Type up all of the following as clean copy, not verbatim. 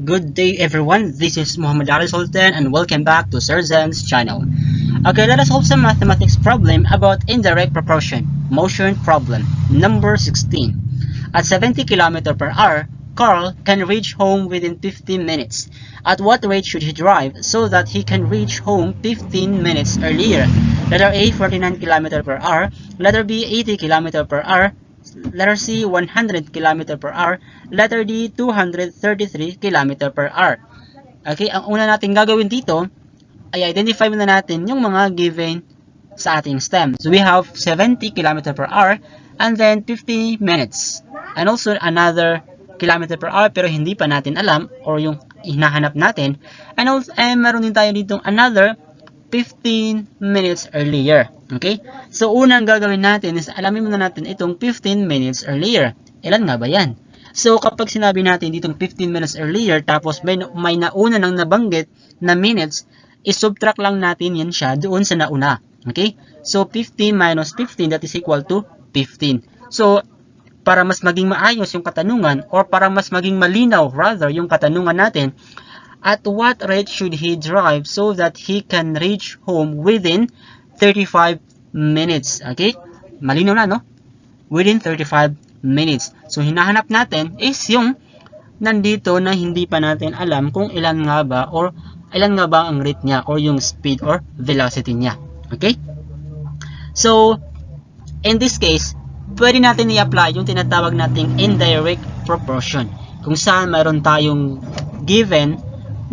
Good day everyone, this is Muhammad Ali Sultan and welcome back to Sir Zen's channel. Okay, let us solve some mathematics problem about indirect proportion, motion problem, number 16. At 70 km per hour, Carl can reach home within 15 minutes. At what rate should he drive so that he can reach home 15 minutes earlier? Letter A, 49 km per hour. Letter B, 80 km per hour. Letter C, 100 km per hour. Letter D, 233 km per hour. Okay, ang una natin gagawin dito ay identify muna natin yung mga given sa ating STEM. So we have 70 km per hour and then 50 minutes. And also another kilometer per hour pero hindi pa natin alam or yung hinahanap natin. And also meron din tayo dito another 15 minutes earlier. Okay? So, unang gagawin natin is alamin muna natin itong 15 minutes earlier. Ilan nga ba yan? So, kapag sinabi natin ditong 15 minutes earlier, tapos may nauna nang nabanggit na minutes, isubtract lang natin yan siya doon sa nauna. Okay? So, 15 minus 15, that is equal to 15. So, para mas maging maayos yung katanungan, or para mas maging malinaw, rather, yung katanungan natin, at what rate should he drive so that he can reach home within 35 minutes? Okay? Malinaw na, no? Within 35 minutes. So, hinahanap natin is yung nandito na hindi pa natin alam kung ilan nga ba or ilan nga ba ang rate niya or yung speed or velocity niya. Okay? So, in this case, pwede natin i-apply yung tinatawag nating indirect proportion. Kung saan mayroon tayong given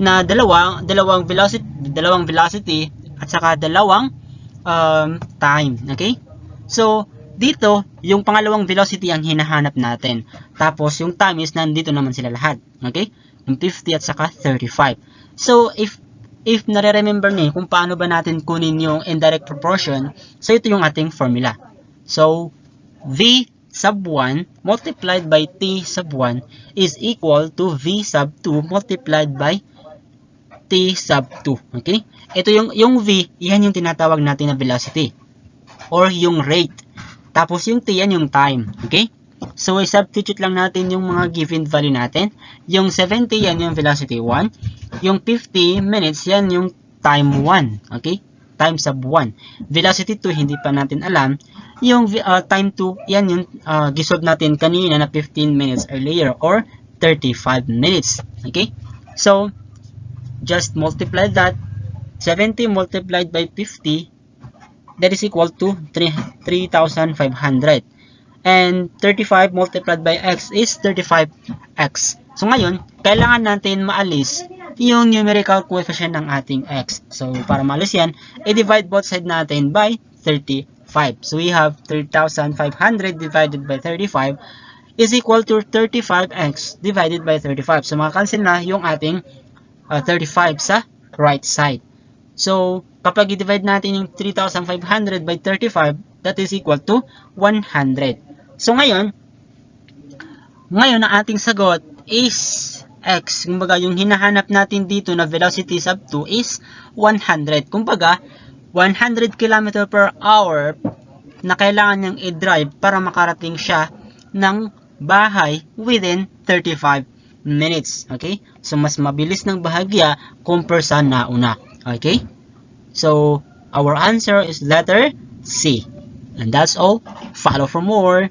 na dalawang velocity at saka dalawang time. Okay? So, dito, yung pangalawang velocity ang hinahanap natin. Tapos, yung time is nandito naman sila lahat. Okay? Yung 50 at saka 35. So, if nare-remember niyo kung paano ba natin kunin yung indirect proportion, so ito yung ating formula. So, V sub 1 multiplied by T sub 1 is equal to V sub 2 multiplied by T sub 2. Okay? Ito yung V, yan yung tinatawag natin na velocity or yung rate. Tapos yung T, yan yung time. Okay? So, i-substitute lang natin yung mga given value natin. Yung 70, yan yung velocity 1. Yung 50 minutes, yan yung time 1. Okay? Time sub 1. Velocity 2, hindi pa natin alam. Yung time 2, yan yung gisold natin kanina na 15 minutes earlier or 35 minutes. Okay? So, just multiply that. 70 multiplied by 50, that is equal to 3,500. And 35 multiplied by x is 35x. So ngayon, kailangan natin maalis yung numerical coefficient ng ating x. So para maalis yan, i-divide both sides natin by 35. So we have 3,500 divided by 35 is equal to 35x divided by 35. So maka-cancel na yung ating 35 sa right side. So, kapag i-divide natin yung 3,500 by 35, that is equal to 100. So, ngayon ang ating sagot is x. Kumbaga, yung hinahanap natin dito na velocity sub 2 is 100. Kumbaga, 100 km per hour na kailangan niyang i-drive para makarating siya ng bahay within 35 minutes. Okay? So, mas mabilis ng bahagya compare sa nauna. Okay? So, our answer is letter C. And that's all. Follow for more.